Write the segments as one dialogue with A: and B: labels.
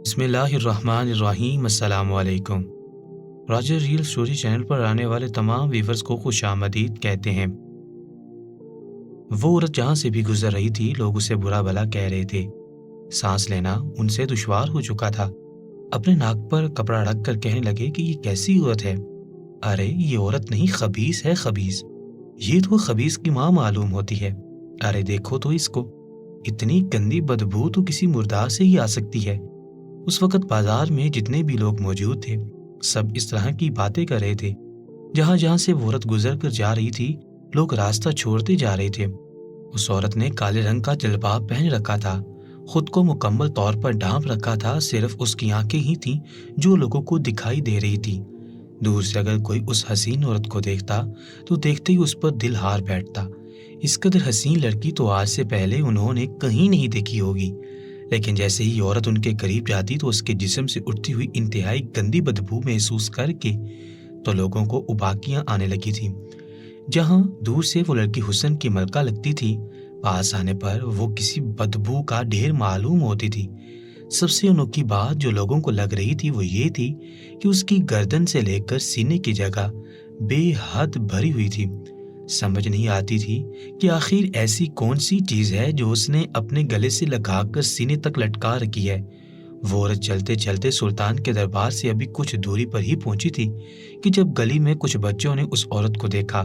A: بسم اللہ الرحمن الرحیم۔ السلام علیکم۔ راجر ریل سٹوری چینل پر آنے والے تمام ویورز کو خوش آمدید کہتے ہیں۔ وہ عورت جہاں سے بھی گزر رہی تھی لوگ اسے برا بھلا کہہ رہے تھے۔ سانس لینا ان سے دشوار ہو چکا تھا۔ اپنے ناک پر کپڑا رکھ کر کہنے لگے کہ یہ کیسی عورت ہے؟ ارے یہ عورت نہیں، خبیث ہے، خبیث۔ یہ تو خبیث کی ماں معلوم ہوتی ہے۔ ارے دیکھو تو اس کو، اتنی گندی بدبو تو کسی مردار سے ہی آ سکتی ہے۔ اس وقت بازار میں جتنے بھی لوگ موجود تھے سب اس طرح کی باتیں کر رہے تھے۔ جہاں جہاں سے وہ عورت گزر کر جا رہی تھی لوگ راستہ چھوڑتے جا رہے تھے۔ اس عورت نے کالے رنگ کا جلباب پہن رکھا تھا، خود کو مکمل طور پر ڈھانپ رکھا تھا، صرف اس کی آنکھیں ہی تھیں جو لوگوں کو دکھائی دے رہی تھی۔ دور سے اگر کوئی اس حسین عورت کو دیکھتا تو دیکھتے ہی اس پر دل ہار بیٹھتا۔ اس قدر حسین لڑکی تو آج سے پہلے انہوں نے کہیں نہیں دیکھی ہوگی، لیکن جیسے ہی عورت ان کے قریب جاتی تو اس کے جسم سے اٹھتی ہوئی انتہائی گندی بدبو محسوس کر کے تو لوگوں کو اباکیاں آنے لگی تھیں۔ جہاں دور سے وہ لڑکی حسن کی ملکہ لگتی تھی، پاس آنے پر وہ کسی بدبو کا ڈھیر معلوم ہوتی تھی۔ سب سے انوکھی بات جو لوگوں کو لگ رہی تھی وہ یہ تھی کہ اس کی گردن سے لے کر سینے کی جگہ بے حد بھری ہوئی تھی۔ سمجھ نہیں آتی تھی کہ آخر ایسی کون سی چیز ہے جو اس نے اپنے گلے سے لگا کر سینے تک لٹکا رکھی ہے۔ وہ عورت چلتے چلتے سلطان کے دربار سے ابھی کچھ دوری پر ہی پہنچی تھی کہ جب گلی میں کچھ بچوں نے اس عورت کو دیکھا۔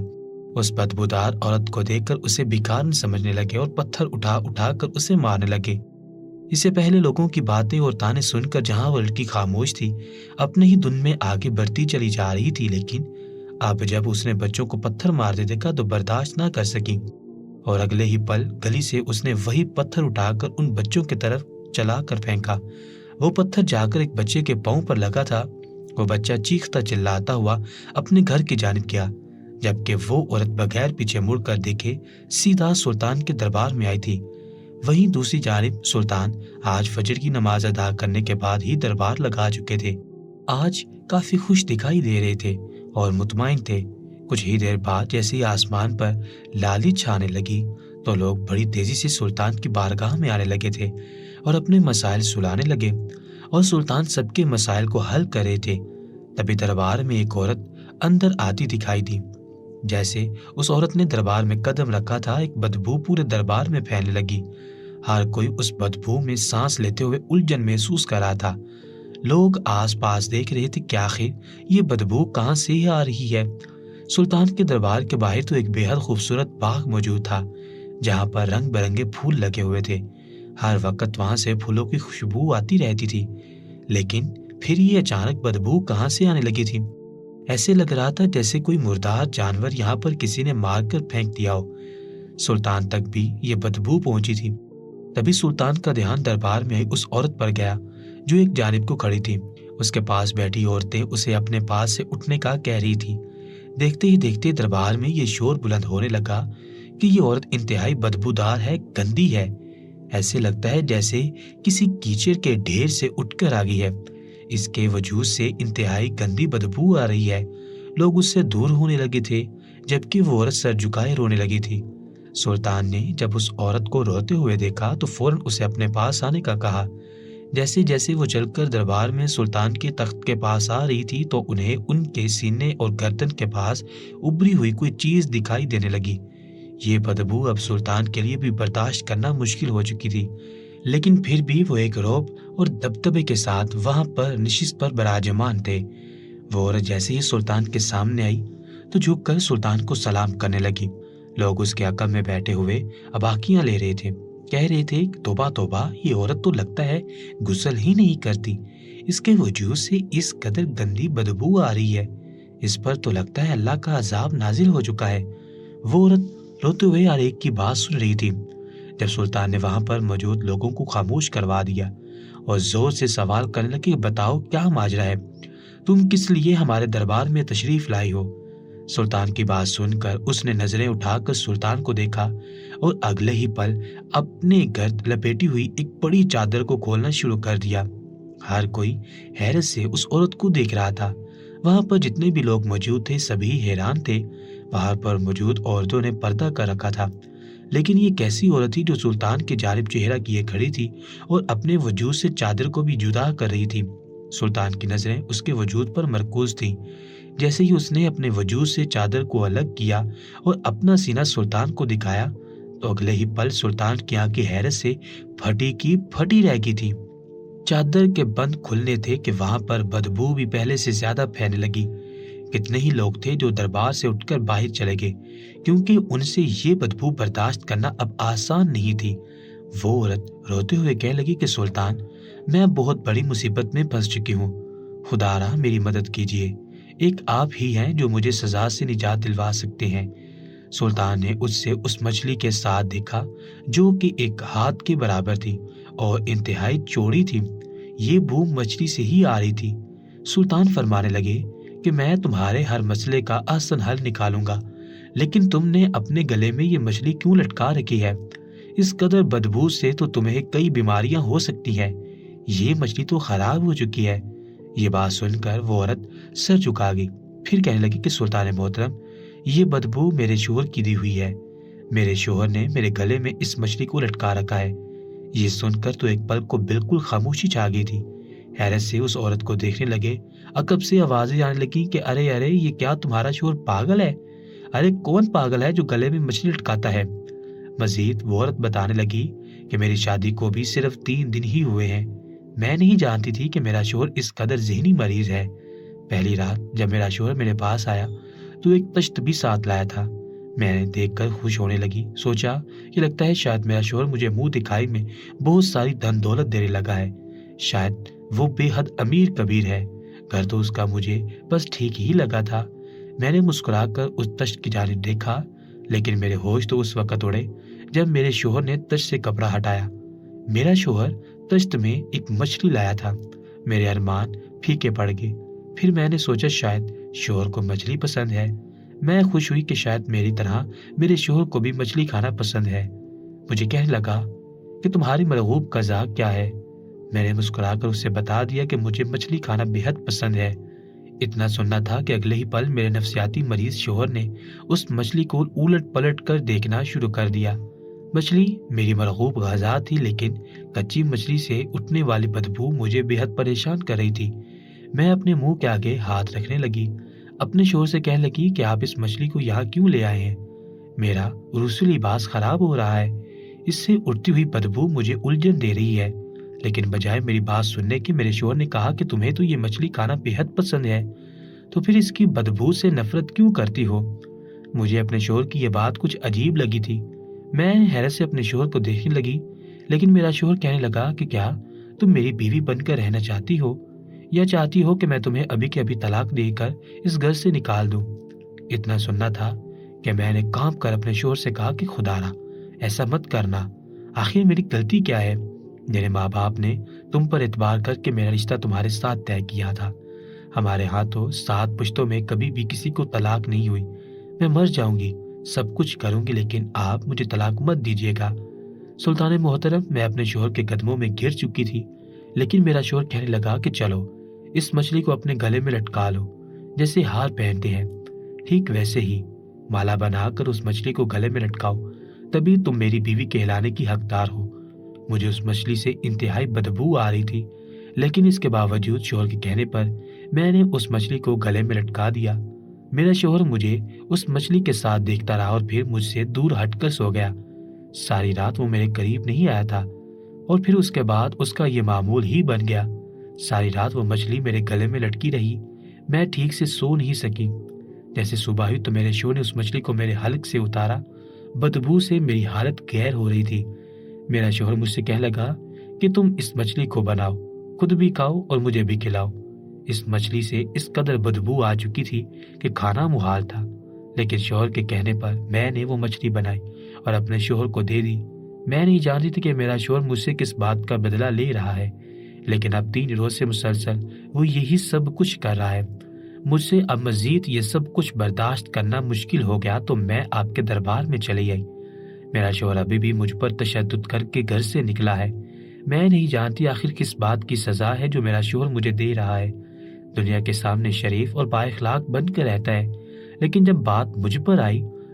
A: اس بدبودار عورت کو دیکھ کر اسے بیکار سمجھنے لگے اور پتھر اٹھا اٹھا کر اسے مارنے لگے۔ اس سے پہلے لوگوں کی باتیں اور تانے سن کر جہاں وہ لڑکی خاموش تھی اپنے ہی دھن میں آگے بڑھتی چلی جا رہی تھی، لیکن اب جب اس نے بچوں کو پتھر مارتے دیکھا تو برداشت نہ کر سکی اور اگلے ہی پل گلی سے اس نے وہی پتھر اٹھا کر ان بچوں کی طرف چلا کر پھینکا۔ وہ پتھر جا کر ایک بچے کے پاؤں پر لگا تھا۔ وہ بچہ چیختا چلاتا ہوا اپنے گھر کی جانب گیا، جبکہ وہ عورت بغیر پیچھے مڑ کر دیکھے سیدھا سلطان کے دربار میں آئی تھی۔ وہیں دوسری جانب سلطان آج فجر کی نماز ادا کرنے کے بعد ہی دربار لگا چکے تھے۔ آج کافی خوش دکھائی دے رہے تھے اور مطمئن تھے۔ کچھ ہی دیر بعد جیسے ہی آسمان پر لالی چھانے لگی تو لوگ بڑی تیزی سے سلطان کی بارگاہ میں آنے لگے تھے اور اپنے مسائل سلانے لگے، اور سلطان سب کے مسائل کو حل کر رہے تھے۔ تبھی دربار میں ایک عورت اندر آتی دکھائی دی۔ جیسے اس عورت نے دربار میں قدم رکھا تھا ایک بدبو پورے دربار میں پھیلنے لگی۔ ہر کوئی اس بدبو میں سانس لیتے ہوئے الجھن محسوس کر رہا تھا۔ لوگ آس پاس دیکھ رہے تھے کہ آخر یہ بدبو کہاں سے آ رہی ہے۔ سلطان کے دربار کے باہر تو ایک بے حد خوبصورت باغ موجود تھا جہاں پر رنگ برنگے پھول لگے ہوئے تھے۔ ہر وقت وہاں سے پھولوں کی خوشبو آتی رہتی تھی، لیکن پھر یہ اچانک بدبو کہاں سے آنے لگی تھی؟ ایسے لگ رہا تھا جیسے کوئی مردار جانور یہاں پر کسی نے مار کر پھینک دیا ہو۔ سلطان تک بھی یہ بدبو پہنچی تھی۔ تبھی سلطان کا دھیان دربار میں اس عورت پر گیا جو ایک جانب کو کھڑی تھی۔ اس کے پاس بیٹھی عورتیں اسے اپنے پاس سے اٹھنے کا کہہ رہی تھی۔ دیکھتے ہی دیکھتے دربار میں یہ شور بلند ہونے لگا کہ یہ عورت انتہائی بدبودار ہے، گندی ہے۔ ایسے لگتا ہے جیسے کسی کیچڑ کے ڈھیر سے اٹھ کر آ گئی ہے۔ اس کے وجود سے انتہائی گندی بدبو آ رہی ہے۔ لوگ اس سے دور ہونے لگے تھے، جبکہ وہ عورت سر جھکائے رونے لگی تھی۔ سلطان نے جب اس عورت کو روتے ہوئے دیکھا تو فوراً اسے اپنے پاس آنے کا کہا۔ جیسے جیسے وہ چل کر دربار میں سلطان کے تخت کے پاس آ رہی تھی تو انہیں ان کے سینے اور گردن کے پاس ابری ہوئی کوئی چیز دکھائی دینے لگی۔ یہ بدبو اب سلطان کے لیے بھی برداشت کرنا مشکل ہو چکی تھی، لیکن پھر بھی وہ ایک رعب اور دبدبے کے ساتھ وہاں پر نشست پر براجمان تھے۔ وہ عورت جیسے ہی سلطان کے سامنے آئی تو جھک کر سلطان کو سلام کرنے لگی۔ لوگ اس کے عقب میں بیٹھے ہوئے اباکیاں لے رہے تھے، کہہ رہے تھے توبہ توبہ، یہ عورت تو لگتا ہے غسل ہی نہیں کرتی، اس کے وجود سے اس قدر گندی بدبو آ رہی ہے، اس پر تو لگتا ہے اللہ کا عذاب نازل ہو چکا ہے۔ وہ عورت روتے ہوئے ہر ایک کی بات سن رہی تھی۔ جب سلطان نے وہاں پر موجود لوگوں کو خاموش کروا دیا اور زور سے سوال کرنے لگے، بتاؤ کیا ماجرا ہے، تم کس لیے ہمارے دربار میں تشریف لائی ہو؟ سلطان کی بات سن کر اس نے نظریں اٹھا کر سلطان کو دیکھا اور اگلے ہی پل اپنے گرد لپیٹی ہوئی ایک بڑی چادر کو کھولنا شروع کر دیا۔ ہر کوئی حیرت سے اس عورت کو دیکھ رہا تھا۔ وہاں پر جتنے بھی لوگ موجود تھے سبھی حیران تھے۔ وہاں پر موجود عورتوں نے پردہ کر رکھا تھا، لیکن یہ کیسی عورت تھی جو سلطان کی جانب چہرہ کیے کھڑی تھی اور اپنے وجود سے چادر کو بھی جدا کر رہی تھی۔ سلطان کی نظریں اس کے وجود پر مرکوز تھیں۔ جیسے ہی اس نے اپنے وجود سے چادر کو الگ کیا اور اپنا سینہ سلطان کو دکھایا تو اگلے ہی پل سلطان کی آنکھیں حیرت سے پھٹی کی پھٹی رہ گئی تھی۔ چادر کے بند کھلنے تھے کہ وہاں پر بدبو بھی پہلے سے زیادہ پھیلنے لگی۔ کتنے ہی لوگ تھے جو دربار سے اٹھ کر باہر چلے گئے کیونکہ ان سے یہ بدبو برداشت کرنا اب آسان نہیں تھی۔ وہ عورت روتے ہوئے کہنے لگی کہ سلطان، میں اب بہت بڑی مصیبت میں پھنس چکی ہوں، خدا را میری مدد کیجیے، ایک آپ ہی ہیں جو مجھے سزا سے نجات دلوا سکتے ہیں۔ سلطان نے اس سے اس مچھلی کے ساتھ دیکھا جو کہ ایک ہاتھ کے برابر تھی اور انتہائی چوڑی تھی۔ یہ بو مچھلی سے ہی آ رہی تھی۔ سلطان فرمانے لگے کہ میں تمہارے ہر مسئلے کا آسان حل نکالوں گا، لیکن تم نے اپنے گلے میں یہ مچھلی کیوں لٹکا رکھی ہے؟ اس قدر بدبو سے تو تمہیں کئی بیماریاں ہو سکتی ہیں، یہ مچھلی تو خراب ہو چکی ہے۔ یہ بات سن کر وہ عورت سر جھکا گئی، پھر کہنے لگی کہ سلطان محترم، یہ بدبو میرے شوہر کی دی ہوئی ہے، میرے شوہر نے میرے گلے میں اس مچھلی کو لٹکا رکھا ہے۔ یہ سن کر تو ایک پل کو بالکل خاموشی چھا گئی تھی۔ حیرت سے اس عورت کو دیکھنے لگے، عقب سے آوازیں آنے لگی کہ ارے ارے، یہ کیا تمہارا شوہر پاگل ہے؟ ارے کون پاگل ہے جو گلے میں مچھلی لٹکاتا ہے؟ مزید وہ عورت بتانے لگی کہ میری شادی کو بھی صرف 3 دن ہی ہوئے ہیں، میں نہیں جانتی تھی کہ میرا شوہر اس قدر ذہنی مریض ہے۔ پہلی رات جب میرا شوہر میرے پاس آیا تو ایک تشت بھی ساتھ لایا تھا۔ میں نے دیکھ کر خوش ہونے لگی، سوچا کہ لگتا ہے شاید میرا شوہر مجھے منہ دکھائی میں بہت ساری دھن دولت دینے لگا ہے، شاید وہ بے حد امیر کبیر ہے، گھر تو اس کا مجھے بس ٹھیک ہی لگا تھا۔ میں نے مسکرا کر اس تشت کی جانب دیکھا، لیکن میرے ہوش تو اس وقت اڑے جب میرے شوہر نے تشت سے کپڑا ہٹایا۔ میرا شوہر تشت میں ایک مچھلی لایا تھا۔ میرے ارمان پھیکے پڑ گئے۔ پھر میں نے سوچا شاید شوہر کو مچھلی پسند ہے۔ میں خوش ہوئی کہ شاید میری طرح میرے شوہر کو بھی مچھلی کھانا پسند ہے۔ مجھے کہنے لگا کہ تمہاری مرغوب غذا کیا ہے؟ میں نے مسکرا کر اسے بتا دیا کہ مجھے مچھلی کھانا بے حد پسند ہے۔ اتنا سننا تھا کہ اگلے ہی پل میرے نفسیاتی مریض شوہر نے اس مچھلی کو الٹ پلٹ کر دیکھنا شروع کر دیا۔ مچھلی میری مرغوب غذا تھی، لیکن کچی مچھلی سے اٹھنے والی بدبو مجھے بے حد پریشان کر رہی تھی۔ میں اپنے منہ کے آگے ہاتھ رکھنے لگی، اپنے شوہر سے کہنے لگی کہ آپ اس مچھلی کو یہاں کیوں لے آئے ہیں؟ میرا غسل لباس خراب ہو رہا ہے، اس سے اڑتی ہوئی بدبو مجھے الجھن دے رہی ہے۔ لیکن بجائے میری بات سننے کے میرے شوہر نے کہا کہ تمہیں تو یہ مچھلی کھانا بے حد پسند ہے، تو پھر اس کی بدبو سے نفرت کیوں کرتی ہو؟ مجھے اپنے شوہر کی یہ بات کچھ عجیب لگی تھی۔ میں حیرت سے اپنے شوہر کو دیکھنے لگی، لیکن میرا شوہر کہنے لگا کہ کیا تم میری بیوی بن کر رہنا چاہتی ہو یا چاہتی ہو کہ میں تمہیں ابھی کے ابھی طلاق دے کر اس گھر سے نکال دوں؟ اتنا سننا تھا کہ میں نے کانپ کر اپنے شوہر سے کہا کہ خدا را ایسا مت کرنا، آخر میری غلطی کیا ہے؟ میرے ماں باپ نے تم پر اعتبار کر کے میرا رشتہ تمہارے ساتھ طے کیا تھا، ہمارے ہاتھوں 7 پشتوں میں کبھی بھی کسی کو طلاق نہیں ہوئی۔ میں مر جاؤں گی، سب کچھ کروں گی، لیکن آپ مجھے طلاق مت دیجیے گا۔ سلطان محترم، میں اپنے شوہر کے قدموں میں گر چکی تھی، لیکن میرا شوہر کہنے لگا کہ چلو اس مچھلی کو اپنے گلے میں لٹکا لو، جیسے ہار پہنتے ہیں ٹھیک ویسے ہی مالا بنا کر اس مچھلی کو گلے میں لٹکاؤ، تبھی تم میری بیوی کہلانے کی حقدار ہو۔ مجھے اس مچھلی سے انتہائی بدبو آ رہی تھی، لیکن اس کے باوجود شوہر کے کہنے پر میں نے اس مچھلی کو گلے میں لٹکا دیا۔ میرا شوہر مجھے اس مچھلی کے ساتھ دیکھتا رہا اور پھر مجھ سے دور ہٹ کر سو گیا۔ ساری رات وہ میرے قریب نہیں آیا تھا اور پھر اس کے بعد اس کا یہ معمول ہی بن گیا۔ ساری رات وہ مچھلی میرے گلے میں لٹکی رہی، میں ٹھیک سے سو نہیں سکی۔ جیسے صبح ہوئی تو میرے شوہر نے اس مچھلی کو میرے حلق سے اتارا، بدبو سے میری حالت غیر ہو رہی تھی۔ میرا شوہر مجھ سے کہنے لگا کہ تم اس مچھلی کو بناؤ، خود بھی کھاؤ اور مجھے بھی کھلاؤ۔ اس مچھلی سے اس قدر بدبو آ چکی تھی کہ کھانا محال تھا، لیکن شوہر کے کہنے پر میں نے وہ مچھلی بنائی اور اپنے شوہر کو دے دی۔ میں نہیں جانتی تھی کہ میرا شوہر مجھ سے کس بات کا بدلہ لے رہا ہے، لیکن اب 3 روز سے مسلسل وہ یہی سب کچھ کر رہا ہے۔ مجھ سے اب مزید یہ سب کچھ برداشت کرنا مشکل ہو گیا تو میں آپ کے دربار میں چلی آئی۔ میرا شوہر ابھی بھی مجھ پر تشدد کر کے گھر سے نکلا ہے۔ میں نہیں جانتی آخر کس بات کی سزا ہے جو میرا شوہر مجھے دے رہا ہے۔ دنیا کے سامنے شریف اور با اخلاق بن کر رہتا ہے، لیکن جب بات مجھ پر آئی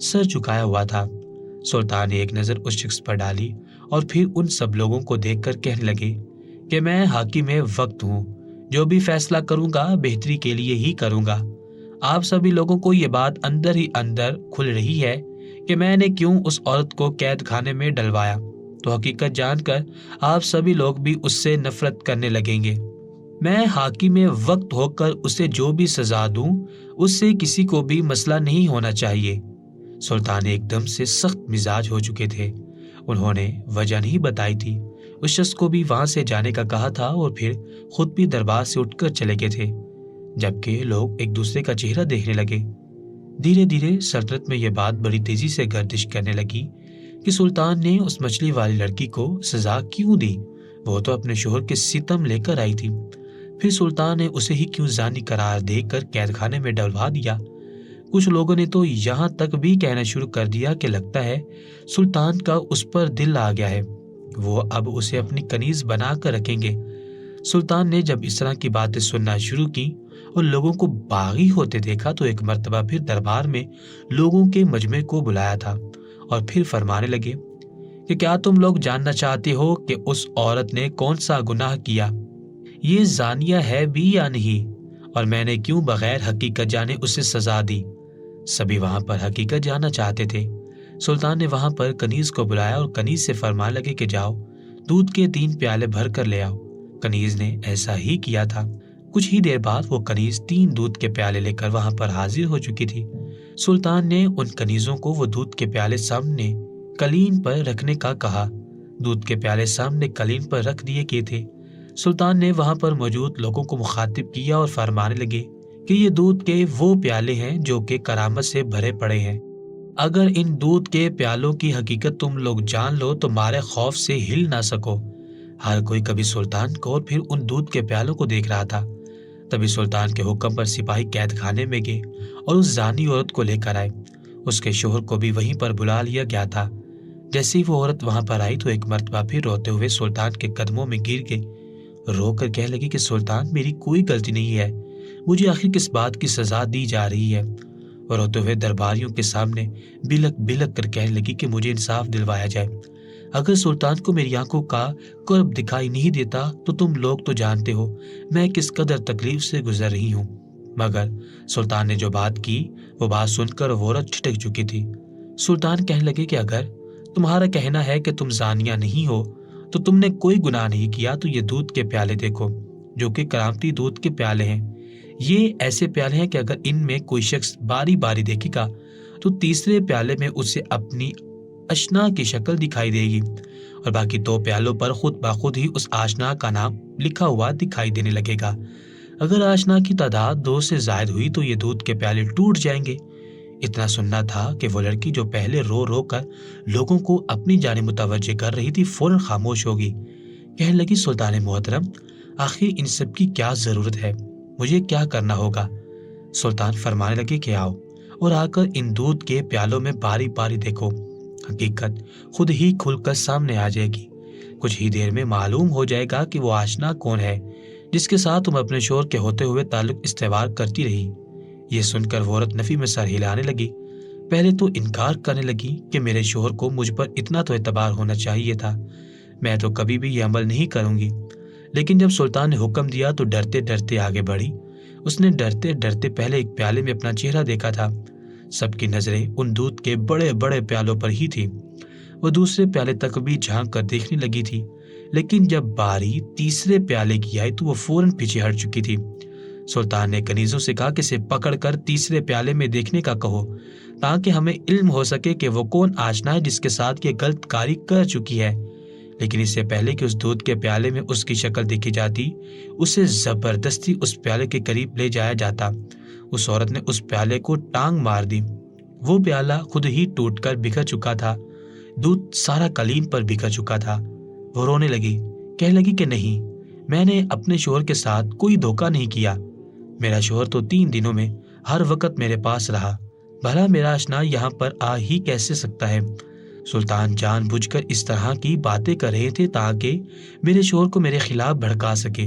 A: سر جھکایا ہوا تھا۔ سلطان نے ایک نظر اس شخص پر ڈالی اور پھر ان سب لوگوں کو دیکھ کر کہنے لگے کہ میں حاکم وقت ہوں، جو بھی فیصلہ کروں گا بہتری کے لیے ہی کروں گا۔ آپ سبھی لوگوں کو یہ بات اندر ہی اندر کھل رہی ہے کہ میں نے کیوں اس عورت کو قید خانے میں ڈلوایا، تو حقیقت جان کر آپ سبھی لوگ بھی اس سے نفرت کرنے لگیں گے۔ میں حاکم وقت ہو کر اسے جو بھی سزا دوں، اس سے کسی کو بھی مسئلہ نہیں ہونا چاہیے۔ سلطان ایک دم سے سخت مزاج ہو چکے تھے۔ انہوں نے وجہ نہیں بتائی تھی، اس شخص کو بھی وہاں سے جانے کا کہا تھا اور پھر خود بھی دربار سے اٹھ کر چلے گئے تھے، جبکہ لوگ ایک دوسرے کا چہرہ دیکھنے لگے۔ دھیرے دھیرے سلطنت میں یہ بات بڑی تیزی سے گردش کرنے لگی کہ سلطان نے اس مچھلی والی لڑکی کو سزا کیوں دی؟ وہ تو اپنے شوہر کے ستم لے کر آئی تھی، پھر سلطان نے اسے ہی کیوں زانی قرار دے کر قید خانے میں ڈلوا دیا؟ کچھ لوگوں نے تو یہاں تک بھی کہنا شروع کر دیا کہ لگتا ہے سلطان کا اس پر دل آ گیا ہے، وہ اب اسے اپنی کنیز بنا کر رکھیں گے۔ سلطان نے جب اس طرح کی باتیں سننا شروع کی اور لوگوں کو باغی ہوتے دیکھا تو ایک مرتبہ پھر دربار میں لوگوں کے مجمع کو بلایا تھا اور پھر فرمانے لگے کہ کیا تم لوگ جاننا چاہتے ہو کہ اس عورت نے کون سا گناہ کیا؟ یہ زانیہ ہے بھی یا نہیں؟ اور میں نے کیوں بغیر حقیقت جانے اسے سزا دی؟ سبھی وہاں پر حقیقت جاننا چاہتے تھے۔ سلطان نے وہاں پر کنیز کو بلایا اور کنیز سے فرمانے لگے کہ جاؤ دودھ کے 3 پیالے بھر کر لے آؤ۔ کنیز نے ایسا ہی کیا تھا۔ کچھ ہی دیر بعد وہ کنیز 3 دودھ کے پیالے لے کر وہاں پر حاضر ہو چکی تھی۔ سلطان نے ان کنیزوں کو وہ دودھ کے پیالے سامنے قلین پر رکھنے کا کہا۔ دودھ کے پیالے سامنے قلین پر رکھ دیے گئے تھے۔ سلطان نے وہاں پر موجود لوگوں کو مخاطب کیا اور فرمانے لگے کہ یہ دودھ کے وہ پیالے ہیں جو کہ کرامت سے بھرے پڑے ہیں۔ اگر ان دودھ کے پیالوں کی حقیقت تم لوگ جان لو تو مارے خوف سے ہل نہ سکو۔ ہر کوئی کبھی سلطان کو اور پھر ان دودھ کے پیالوں کو دیکھ رہا تھا۔ تبھی سلطان کے حکم پر سپاہی قید خانے میں گئے اور اس زانی عورت کو لے کر آئے۔ اس کے شوہر کو بھی وہیں پر بلا لیا گیا تھا۔ جیسے ہی وہ عورت وہاں پر آئی تو ایک مرتبہ پھر روتے ہوئے سلطان کے قدموں میں گر گئی، رو کر کہنے لگی کہ سلطان میری کوئی غلطی نہیں ہے، مجھے آخر کس بات کی سزا دی جا رہی ہے؟ اور روتے ہوئے درباریوں کے سامنے بلک بلک کر کہنے لگی کہ مجھے انصاف دلوایا جائے۔ اگر سلطان کو میری آنکھوں کا قرب دکھائی نہیں دیتا تو تم لوگ تو جانتے ہو میں کس قدر تکلیف سے گزر رہی ہوں۔ مگر سلطان نے جو بات کی وہ بات سن کر وہ عورت ٹھٹک چکی تھی۔ سلطان کہنے لگے کہ اگر تمہارا کہنا ہے کہ تم زانیہ نہیں ہو تو تم نے کوئی گناہ نہیں کیا، تو یہ دودھ کے پیالے دیکھو جو کہ کرامتی دودھ کے پیالے ہیں۔ یہ ایسے پیالے ہیں کہ اگر ان میں کوئی شخص باری باری دیکھے گا تو تیسرے پیالے میں اسے اپنی اشنا کی شکل دکھائی دے گی اور باقی 2 پیالوں پر خود بخود ہی اس آشنا کا نام لکھا ہوا دکھائی دینے لگے گا۔ اگر آشنا کی تعداد 2 سے زائد ہوئی تو یہ دودھ کے پیالے ٹوٹ جائیں گے۔ اتنا سننا تھا کہ وہ لڑکی جو پہلے رو رو کر لوگوں کو اپنی جانب متوجہ کر رہی تھی فوراً خاموش ہوگی۔ کہنے لگی سلطان محترم آخر ان سب کی کیا ضرورت ہے؟ مجھے کیا کرنا ہوگا؟ سلطان فرمانے لگے کہ آؤ اور آ کر ان دودھ کے پیالوں میں باری باری دیکھو، حقیقت خود ہی کھل کر سامنے آ جائے گی۔ کچھ ہی دیر میں معلوم ہو جائے گا کہ وہ آشنا کون ہے جس کے ساتھ تم اپنے شوہر کے ہوتے ہوئے تعلق استوار کرتی رہی۔ یہ سن کر وہ عورت نفی میں سر ہلانے لگی۔ پہلے تو انکار کرنے لگی کہ میرے شوہر کو مجھ پر اتنا تو اعتبار ہونا چاہیے تھا، میں تو کبھی بھی یہ عمل نہیں کروں گی۔ لیکن جب سلطان نے حکم دیا تو ڈرتے ڈرتے آگے بڑھی۔ اس نے ڈرتے ڈرتے پہلے ایک پیالے میں اپنا چہرہ دیکھا تھا۔ سب کی نظریں ان دودھ کے بڑے بڑے پیالوں پر ہی تھی۔ وہ دوسرے پیالے تک بھی جھانک کر دیکھنے لگی تھی، لیکن جب باری تیسرے پیالے کی آئی تو وہ فوراً پیچھے ہٹ چکی تھی۔ سلطان نے کنیزوں سے کہا کہ اسے پکڑ کر تیسرے پیالے میں دیکھنے کا کہو تاکہ ہمیں علم ہو سکے کہ وہ کون آشنا ہے جس کے ساتھ یہ غلط کاری کر چکی ہے۔ لیکن اس سے پہلے کہ اس دودھ کے پیالے میں اس کی شکل دیکھی جاتی، اسے زبردستی اس پیالے کے قریب لے جایا جاتا۔ اس عورت نے اس پیالے کو ٹانگ مار دی۔ وہ پیالہ خود ہی ٹوٹ کر بکھر چکا تھا، دودھ سارا قلین پر بکھر چکا تھا۔ وہ رونے لگی، کہنے لگی کہ نہیں، میں نے اپنے شوہر کے ساتھ کوئی دھوکہ نہیں کیا۔ میرا شوہر تو 3 دنوں میں ہر وقت میرے پاس رہا، بھلا میرا آشنا یہاں پر آ ہی کیسے سکتا ہے؟ سلطان جان بوجھ کر اس طرح کی باتیں کر رہے تھے تاکہ میرے شوہر کو میرے خلاف بھڑکا سکے۔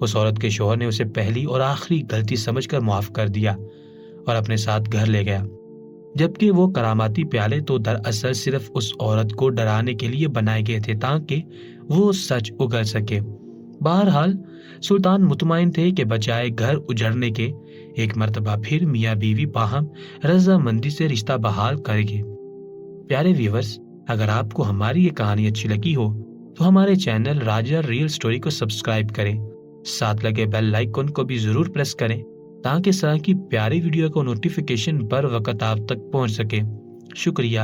A: اس عورت کے شوہر نے اسے پہلی اور آخری غلطی سمجھ کر معاف کر دیا اور اپنے ساتھ گھر لے گیا، جبکہ وہ کراماتی پیالے تو دراصل صرف اس عورت کو ڈرانے کے لیے بنائے گئے تھے تاکہ وہ سچ اگل سکے۔ بہرحال سلطان مطمئن تھے کہ بجائے گھر اجڑنے کے ایک مرتبہ پھر میاں بیوی باہم رضامندی سے رشتہ بحال کریں گے۔ پیارے ویورز، اگر آپ کو ہماری یہ کہانی اچھی لگی ہو تو ہمارے چینل راجر ریئل سٹوری کو سبسکرائب کریں، ساتھ لگے بیل آئیکن کو بھی ضرور پریس کریں تاکہ اس طرح کی پیاری ویڈیو کو نوٹیفیکیشن بر وقت آپ تک پہنچ سکے۔ شکریہ۔